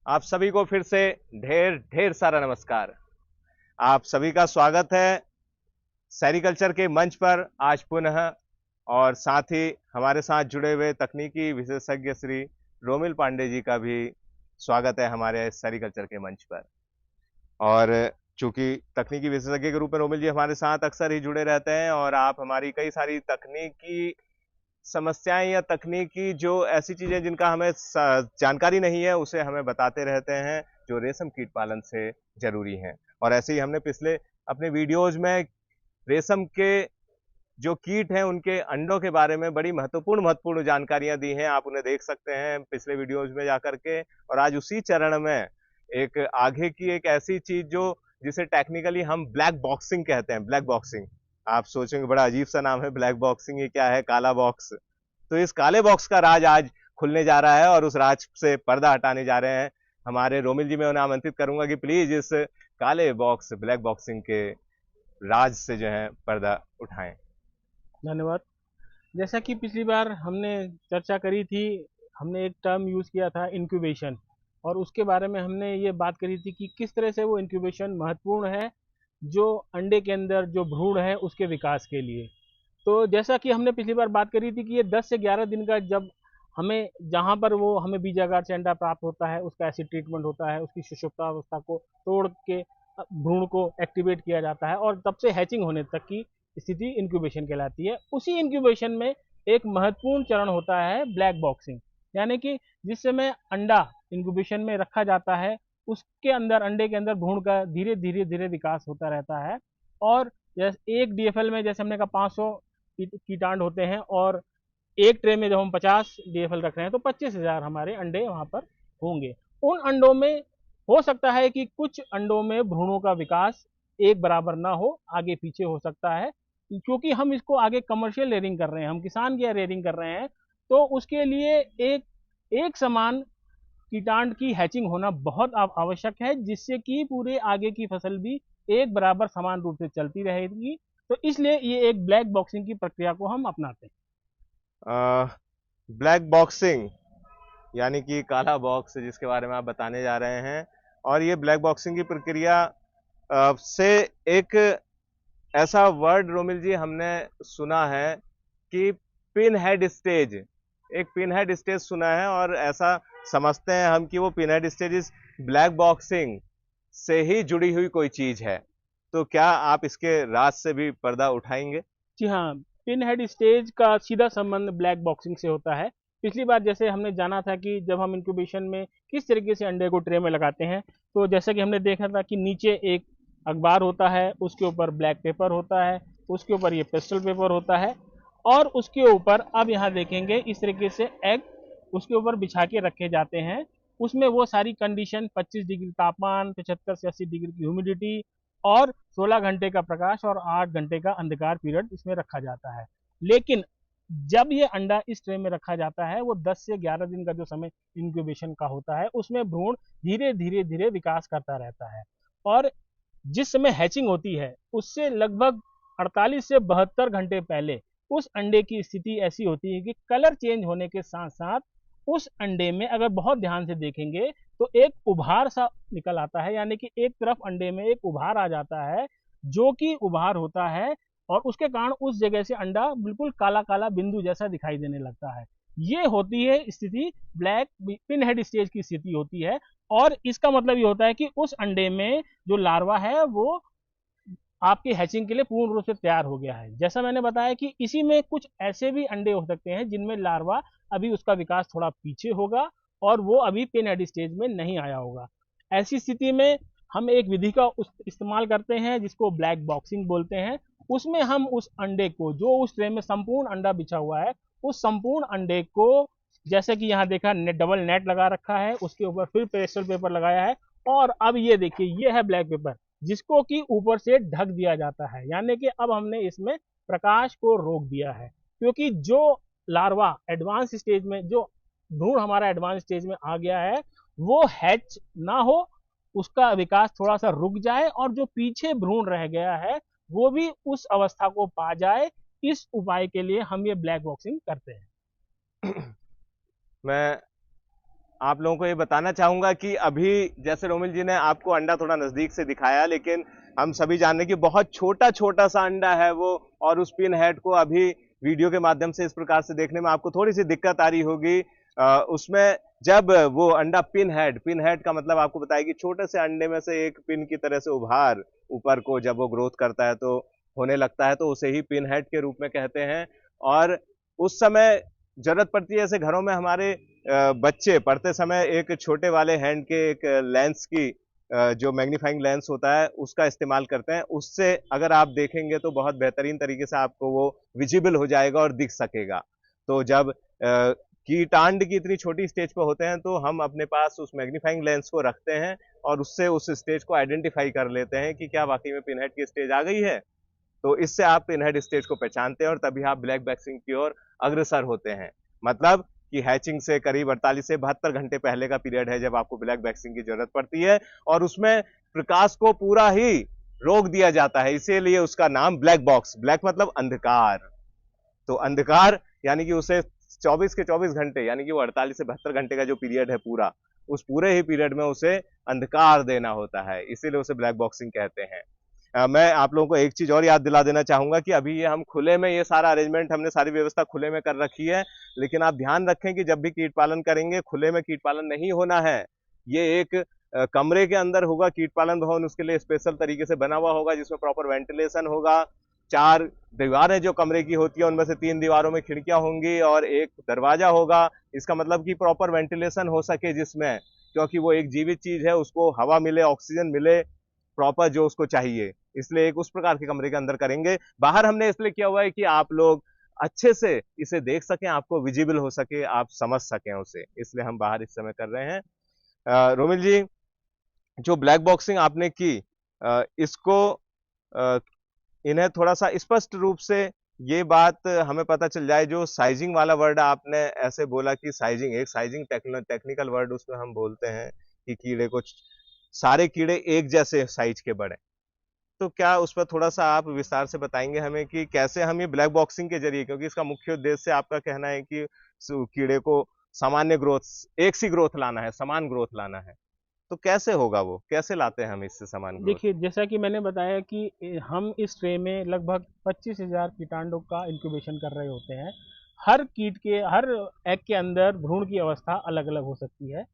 आप सभी को फिर से ढेर ढेर सारा नमस्कार। आप सभी का स्वागत है सेरिकल्चर के मंच पर आज पुनः। और साथ ही हमारे साथ जुड़े हुए तकनीकी विशेषज्ञ श्री रोमिल पांडे जी का भी स्वागत है हमारे सेरिकल्चर के मंच पर। और चूंकि तकनीकी विशेषज्ञ के रूप में रोमिल जी हमारे साथ अक्सर ही जुड़े रहते हैं और आप हमारी कई सारी तकनीकी समस्याएं या तकनीकी जो ऐसी चीजें जिनका हमें जानकारी नहीं है उसे हमें बताते रहते हैं, जो रेशम कीट पालन से जरूरी हैं। और ऐसे ही हमने पिछले अपने वीडियोज में रेशम के जो कीट हैं उनके अंडों के बारे में बड़ी महत्वपूर्ण जानकारियां दी हैं। आप उन्हें देख सकते हैं पिछले वीडियोज में जाकर के। और आज उसी चरण में एक आगे की एक ऐसी चीज जो जिसे टेक्निकली हम ब्लैक बॉक्सिंग कहते हैं। ब्लैक बॉक्सिंग, आप सोचेंगे बड़ा अजीब सा नाम है ब्लैक बॉक्सिंग, ये क्या है? काला बॉक्स। तो इस काले बॉक्स का राज आज खुलने जा रहा है और उस राज से पर्दा हटाने जा रहे हैं हमारे रोमिल जी। मैं उन्हें आमंत्रित करूंगा कि प्लीज इस काले बॉक्स ब्लैक बॉक्सिंग के राज से जो है पर्दा उठाएं। धन्यवाद। जैसा कि पिछली बार हमने चर्चा करी थी, हमने एक टर्म यूज़ किया था इंक्यूबेशन, और उसके बारे में हमने ये बात करी थी कि किस तरह से वो इंक्यूबेशन महत्वपूर्ण है जो अंडे के अंदर जो भ्रूण है उसके विकास के लिए। तो जैसा कि हमने पिछली बार बात करी थी कि ये 10 से 11 दिन का, जब हमें जहाँ पर वो हमें बीजागार से अंडा प्राप्त होता है उसका एसिड ट्रीटमेंट होता है, उसकी सुषुप्ता अवस्था को तोड़ के भ्रूण को एक्टिवेट किया जाता है और तब से हैचिंग होने तक की स्थिति इंक्यूबेशन कहलाती है। उसी इंक्यूबेशन में एक महत्वपूर्ण चरण होता है ब्लैक बॉक्सिंग, यानी कि जिस समय अंडा इंक्यूबेशन में रखा जाता है उसके अंदर, अंडे के अंदर भ्रूण का धीरे धीरे धीरे विकास होता रहता है। और जैसे एक डीएफएल में जैसे हमने कहा 500 कीटाणु होते हैं, और एक ट्रे में जब हम 50 डीएफएल रख रहे हैं तो 25,000 हमारे अंडे वहां पर होंगे। उन अंडों में हो सकता है कि कुछ अंडों में भ्रूणों का विकास एक बराबर ना हो, आगे पीछे हो सकता है, क्योंकि हम इसको आगे कमर्शियल रेयरिंग कर रहे हैं, हम किसान की रेयरिंग कर रहे हैं। तो उसके लिए एक एक समान कीटाणु की हैचिंग होना बहुत आवश्यक है, जिससे कि पूरे आगे की फसल भी एक बराबर समान रूप से चलती रहेगी। तो इसलिए ये एक ब्लैक बॉक्सिंग की प्रक्रिया को हम अपनाते हैं। ब्लैक बॉक्सिंग यानी कि काला बॉक्स जिसके बारे में आप बताने जा रहे हैं। और ये ब्लैक बॉक्सिंग की प्रक्रिया से एक ऐसा वर्ड रोमिल जी हमने सुना है कि पिन हेड स्टेज, एक पिन हेड स्टेज सुना है और ऐसा समझते हैं हम कि वो पिन हेड स्टेज इस ब्लैक बॉक्सिंग से ही जुड़ी हुई कोई चीज है। तो क्या आप इसके राज से भी पर्दा उठाएंगे? जी हाँ, पिन हेड स्टेज का सीधा संबंध ब्लैक बॉक्सिंग से होता है। पिछली बार जैसे हमने जाना था कि जब हम इंक्यूबेशन में किस तरीके से अंडे को ट्रे में लगाते हैं, तो जैसा कि हमने देखा था कि नीचे एक अखबार होता है, उसके ऊपर ब्लैक पेपर होता है, उसके ऊपर ये पेस्टल पेपर होता है, और उसके ऊपर अब यहाँ देखेंगे इस तरीके से एग उसके ऊपर बिछा के रखे जाते हैं। उसमें वो सारी कंडीशन 25 डिग्री तापमान, 75 से 80 डिग्री की ह्यूमिडिटी, और 16 घंटे का प्रकाश और 8 घंटे का अंधकार पीरियड इसमें रखा जाता है। लेकिन जब ये अंडा इस ट्रे में रखा जाता है, वो 10 से 11 दिन का जो समय इंक्यूबेशन का होता है, उसमें भ्रूण धीरे धीरे धीरे विकास करता रहता है। और जिस समय हैचिंग होती है उससे लगभग 48 से 72 घंटे पहले उस अंडे की स्थिति ऐसी होती है कि कलर चेंज होने के साथ साथ उस अंडे में अगर बहुत ध्यान से देखेंगे तो एक उभार सा निकल आता है, यानी कि एक तरफ अंडे में एक उभार आ जाता है, जो कि उभार होता है, और उसके कारण उस जगह से अंडा बिल्कुल काला काला बिंदु जैसा दिखाई देने लगता है। ये होती है स्थिति, ब्लैक पिन हेड स्टेज की स्थिति होती है। और इसका मतलब ये होता है कि उस अंडे में जो लार्वा है वो आपकी हैचिंग के लिए पूर्ण रूप से तैयार हो गया है। जैसा मैंने बताया कि इसी में कुछ ऐसे भी अंडे हो सकते हैं जिनमें लार्वा अभी उसका विकास थोड़ा पीछे होगा और वो अभी पिन हेड स्टेज में नहीं आया होगा। ऐसी स्थिति में हम एक विधि का इस्तेमाल करते हैं जिसको ब्लैक बॉक्सिंग बोलते हैं। उसमें हम उस अंडे को, जो उस ट्रे में संपूर्ण अंडा बिछा हुआ है, उस संपूर्ण अंडे को, जैसे कि यहाँ देखा नेट, डबल नेट लगा रखा है, उसके ऊपर फिर पेस्टल पेपर लगाया है, और अब ये देखिए ये है ब्लैक पेपर जिसको कि ऊपर से ढक दिया जाता है, यानी कि अब हमने इसमें प्रकाश को रोक दिया है। क्योंकि जो लार्वा एडवांस स्टेज में, जो भ्रूण हमारा एडवांस स्टेज में आ गया है, वो हैच ना हो, उसका विकास थोड़ा सा रुक जाए, और जो पीछे भ्रूण रह गया है वो भी उस अवस्था को पा जाए। इस उपाय के लिए हम ये ब्लैक बॉक्सिंग करते हैं। मैं आप लोगों को ये बताना चाहूंगा कि अभी जैसे रोमिल जी ने आपको अंडा थोड़ा नजदीक से दिखाया, लेकिन हम सभी जान रहे हैं कि बहुत छोटा छोटा सा अंडा है वो, और उस पिन हेड को अभी वीडियो के माध्यम से इस प्रकार से देखने में आपको थोड़ी सी दिक्कत आ रही होगी। उसमें जब वो अंडा पिन हेड का मतलब आपको बताया कि छोटे से अंडे में से एक पिन की तरह से उभार ऊपर को जब वो ग्रोथ करता है तो होने लगता है, तो उसे ही पिन हेड के रूप में कहते हैं। और उस समय जरूरत पड़ती है, जैसे घरों में हमारे बच्चे पढ़ते समय एक छोटे वाले हैंड के एक लेंस की जो मैग्नीफाइंग लेंस होता है उसका इस्तेमाल करते हैं। उससे अगर आप देखेंगे तो बहुत बेहतरीन तरीके से आपको वो विजिबल हो जाएगा और दिख सकेगा। तो जब कीटांड की इतनी छोटी स्टेज पर होते हैं तो हम अपने पास उस मैग्नीफाइंग लेंस को रखते हैं और उससे उस स्टेज को आइडेंटिफाई कर लेते हैं कि क्या वाकई में पिनहेड की स्टेज आ गई है। तो इससे आप पिनहेड स्टेज को पहचानते हैं और तभी आप ब्लैक वैक्सिंग की ओर अग्रसर होते हैं। मतलब कि हैचिंग से करीब 48 से 72 घंटे पहले का पीरियड है जब आपको ब्लैक वैक्सिंग की जरूरत पड़ती है, और उसमें प्रकाश को पूरा ही रोक दिया जाता है, इसीलिए उसका नाम ब्लैक बॉक्स, ब्लैक मतलब अंधकार, तो अंधकार यानी कि उसे 24 के 24 घंटे यानी कि वो 48 से 72 घंटे का जो पीरियड है पूरा, उस पूरे ही पीरियड में उसे अंधकार देना होता है, इसीलिए उसे ब्लैक बॉक्सिंग कहते हैं। मैं आप लोगों को एक चीज और याद दिला देना चाहूंगा कि अभी ये हम खुले में, ये सारा अरेंजमेंट हमने सारी व्यवस्था खुले में कर रखी है, लेकिन आप ध्यान रखें कि जब भी कीट पालन करेंगे खुले में कीट पालन नहीं होना है। ये एक कमरे के अंदर होगा कीट पालन भवन, उसके लिए स्पेशल तरीके से बना हुआ होगा जिसमें प्रॉपर वेंटिलेशन होगा। 4 दीवारें जो कमरे की होती है उनमें से 3 दीवारों में खिड़कियां होंगी और एक दरवाजा होगा। इसका मतलब कि प्रॉपर वेंटिलेशन हो सके जिसमें, क्योंकि वो एक जीवित चीज है, उसको हवा मिले, ऑक्सीजन मिले प्रॉपर जो उसको चाहिए, इसलिए एक उस प्रकार के कमरे के अंदर करेंगे। बाहर हमने इसलिए किया हुआ है कि आप लोग अच्छे से इसे देख सकें, आपको विजिबल हो सके, आप समझ सकें उसे, इसलिए हम बाहर इस समय कर रहे हैं। रोमिल जी, जो ब्लैक बॉक्सिंग आपने की, इसको इन्हें थोड़ा सा स्पष्ट रूप से ये बात हमें पता चल जाए, जो साइजिंग वाला वर्ड आपने ऐसे बोला कि साइजिंग, एक साइजिंग टेक्निकल वर्ड उसमें हम बोलते हैं कि कीड़े को, सारे कीड़े एक जैसे साइज के बड़े, तो क्या उस पर थोड़ा सा आप विस्तार से बताएंगे हमें कि कैसे हम ये ब्लैक बॉक्सिंग के जरिए, क्योंकि इसका मुख्य उद्देश्य आपका कहना है कि कीड़े को सामान्य ग्रोथ, एक सी ग्रोथ लाना है, समान ग्रोथ लाना है, तो कैसे होगा, वो कैसे लाते हैं हम इससे समान ग्रोथ? देखिए, जैसा कि मैंने बताया कि हम इस ट्रे में लगभग 25,000 कीटाणु का इंक्यूबेशन कर रहे होते हैं। हर कीट के, हर एग के अंदर भ्रूण की अवस्था अलग अलग हो सकती है।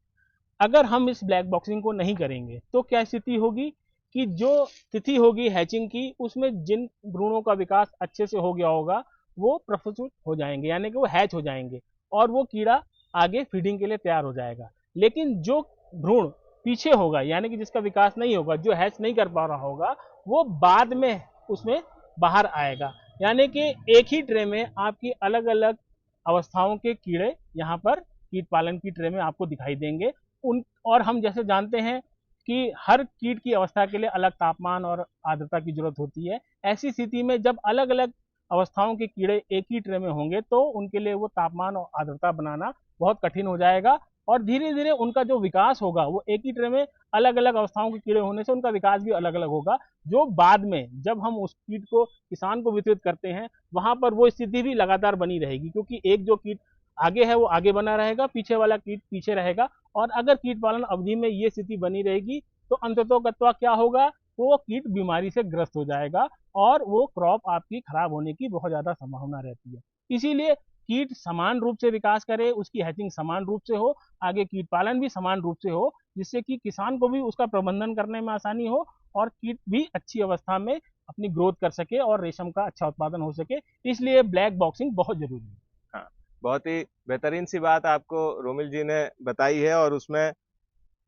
अगर हम इस ब्लैक बॉक्सिंग को नहीं करेंगे तो क्या स्थिति होगी कि जो तिथि होगी हैचिंग की, उसमें जिन भ्रूणों का विकास अच्छे से हो गया होगा वो प्रफुल्लित हो जाएंगे, यानी कि वो हैच हो जाएंगे और वो कीड़ा आगे फीडिंग के लिए तैयार हो जाएगा। लेकिन जो भ्रूण पीछे होगा, यानी कि जिसका विकास नहीं होगा, जो हैच नहीं कर पा रहा होगा, वो बाद में उसमें बाहर आएगा। यानी कि एक ही ट्रे में आपकी अलग अलग अवस्थाओं के कीड़े यहाँ पर कीट पालन की ट्रे में आपको दिखाई देंगे। उन, और हम जैसे जानते हैं कि हर कीट की अवस्था के लिए अलग तापमान और आर्द्रता की जरूरत होती है। ऐसी स्थिति में जब अलग अलग अवस्थाओं के कीड़े एक ही ट्रे में होंगे तो उनके लिए वो तापमान और आर्द्रता बनाना बहुत कठिन हो जाएगा, और धीरे धीरे उनका जो विकास होगा, वो एक ही ट्रे में अलग अलग अवस्थाओं के कीड़े होने से उनका विकास भी अलग अलग होगा, जो बाद में जब हम उस कीट को किसान को वितरित करते हैं वहां पर वो स्थिति भी लगातार बनी रहेगी, क्योंकि एक जो कीट आगे है वो आगे बना रहेगा, पीछे वाला कीट पीछे रहेगा। और अगर कीट पालन अवधि में ये स्थिति बनी रहेगी तो अंततोगत्वा क्या होगा, वो कीट बीमारी से ग्रस्त हो जाएगा और वो क्रॉप आपकी खराब होने की बहुत ज्यादा संभावना रहती है। इसीलिए कीट समान रूप से विकास करे, उसकी हैचिंग समान रूप से हो, आगे कीट पालन भी समान रूप से हो, जिससे कि किसान को भी उसका प्रबंधन करने में आसानी हो और कीट भी अच्छी अवस्था में अपनी ग्रोथ कर सके और रेशम का अच्छा उत्पादन हो सके। इसलिए ब्लैक बॉक्सिंग बहुत जरूरी है। हाँ, बहुत ही बेहतरीन सी बात आपको रोमिल जी ने बताई है, और उसमें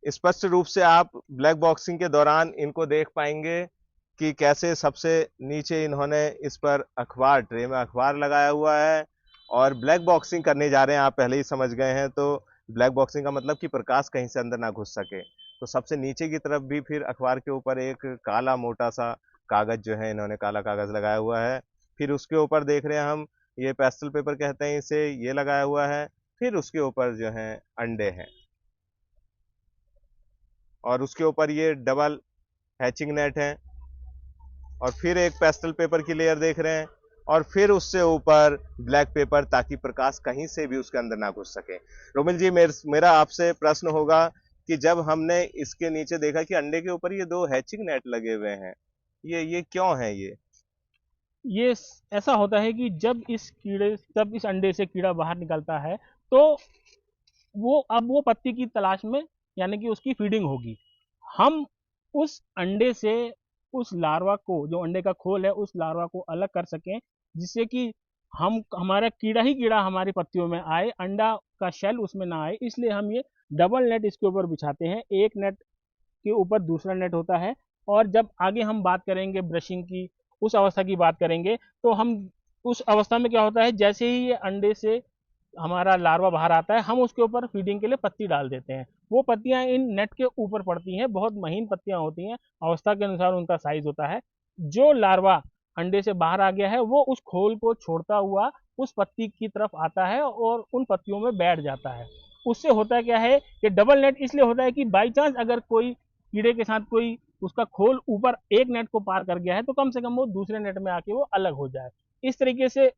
स्पष्ट रूप से आप ब्लैक बॉक्सिंग के दौरान इनको देख पाएंगे कि कैसे सबसे नीचे इन्होंने इस पर अखबार, ट्रे में अखबार लगाया हुआ है, और ब्लैक बॉक्सिंग करने जा रहे हैं, आप पहले ही समझ गए हैं। तो ब्लैक बॉक्सिंग का मतलब कि प्रकाश कहीं से अंदर ना घुस सके, तो सबसे नीचे की तरफ भी फिर अखबार के ऊपर एक काला मोटा सा कागज जो है, इन्होंने काला कागज लगाया हुआ है। फिर उसके ऊपर देख रहे हैं हम, ये पेस्टल पेपर कहते हैं इसे, ये लगाया हुआ है। फिर उसके ऊपर जो है अंडे हैं, और उसके ऊपर ये डबल हैचिंग नेट है, और फिर एक पेस्टल पेपर की लेयर देख रहे हैं, और फिर उससे ऊपर ब्लैक पेपर, ताकि प्रकाश कहीं से भी उसके अंदर ना घुस सके। रोमिल जी, मेरा आपसे प्रश्न होगा कि जब हमने इसके नीचे देखा कि अंडे के ऊपर ये दो हैचिंग नेट लगे हुए हैं, ये क्यों है ये? ऐसा होता है कि जब इस अंडे से कीड़ा बाहर निकलता है, तो वो पत्ती की तलाश में, यानी कि उसकी फीडिंग होगी। हम उस अंडे से उस लार्वा को, जो अंडे का खोल है, उस लार्वा को अलग कर सकें, जिससे कि हमारा कीड़ा ही कीड़ा हमारी पत्तियों में आए, अंडा का शेल उसमें ना आए। इसलिए हम ये डबल नेट इसके ऊपर बिछाते हैं, एक नेट के ऊपर दूसरा नेट होता है। और जब आगे हम बात करेंगे ब्रशिंग की, उस अवस्था की बात करेंगे, तो हम उस अवस्था में क्या होता है, जैसे ही ये अंडे से हमारा लार्वा बाहर आता है, हम उसके ऊपर फीडिंग के लिए पत्ती डाल देते हैं। वो पत्तियां इन नेट के ऊपर पड़ती हैं, बहुत महीन पत्तियां होती हैं, अवस्था के अनुसार उनका साइज होता है। जो लार्वा अंडे से बाहर आ गया है, वो उस खोल को छोड़ता हुआ उस पत्ती की तरफ आता है और उन पत्तियों में बैठ जाता है। उससे होता क्या है कि डबल नेट इसलिए होता है कि बाई चांस अगर कोई कीड़े के साथ कोई उसका खोल ऊपर एक नेट को पार कर गया है, तो कम से कम वो दूसरे नेट में आके वो अलग हो जाए। इस तरीके से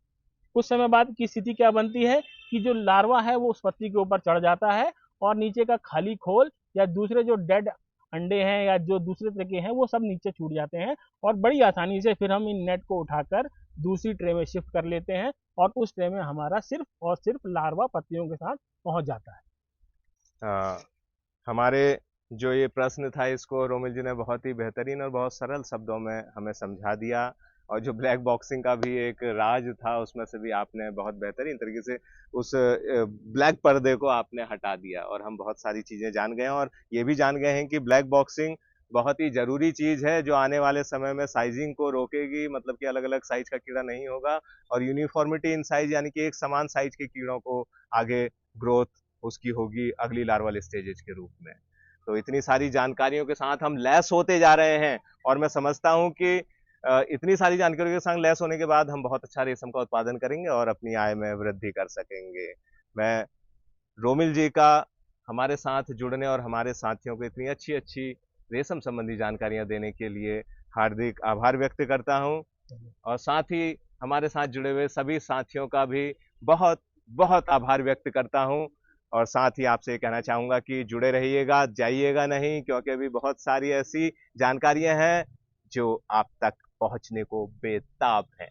कुछ समय बाद की स्थिति क्या बनती है कि जो लार्वा है वो उस पत्ती के ऊपर चढ़ जाता है, और नीचे का खाली खोल या दूसरे जो डेड अंडे हैं या जो दूसरे तरह के हैं, वो सब नीचे छूट जाते हैं। और बड़ी आसानी से फिर हम इन नेट को उठाकर दूसरी ट्रे में शिफ्ट कर लेते हैं, और उस ट्रे में हमारा सिर्फ और सिर्फ लार्वा पत्तियों के साथ पहुंच जाता है। हाँ, हमारे जो ये प्रश्न था, इसको रोमिल जी ने बहुत ही बेहतरीन और बहुत सरल शब्दों में हमें समझा दिया। और जो ब्लैक बॉक्सिंग का भी एक राज था, उसमें से भी आपने बहुत बेहतरीन तरीके से उस ब्लैक पर्दे को आपने हटा दिया, और हम बहुत सारी चीजें जान गए हैं। और ये भी जान गए हैं कि ब्लैक बॉक्सिंग बहुत ही जरूरी चीज है, जो आने वाले समय में साइजिंग को रोकेगी, मतलब कि अलग अलग साइज का कीड़ा नहीं होगा, और यूनिफॉर्मिटी इन साइज, यानी कि एक समान साइज के कीड़ों को आगे ग्रोथ उसकी होगी अगली लार्वल स्टेजेस के रूप में। तो इतनी सारी जानकारियों के साथ हम लैस होते जा रहे हैं, और मैं समझता हूं कि इतनी सारी जानकारियों के साथ लैस होने के बाद हम बहुत अच्छा रेशम का उत्पादन करेंगे और अपनी आय में वृद्धि कर सकेंगे। मैं रोमिल जी का हमारे साथ जुड़ने और हमारे साथियों को इतनी अच्छी अच्छी रेशम संबंधी जानकारियां देने के लिए हार्दिक आभार व्यक्त करता हूं, और साथ ही हमारे साथ जुड़े हुए सभी साथियों का भी बहुत बहुत आभार व्यक्त करता हूं। और साथ ही आपसे कहना चाहूंगा कि जुड़े रहिएगा, जाइएगा नहीं, क्योंकि अभी बहुत सारी ऐसी जानकारियां हैं जो आप तक पहुंचने को बेताब हैं।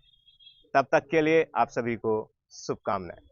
तब तक के लिए आप सभी को शुभकामनाएं।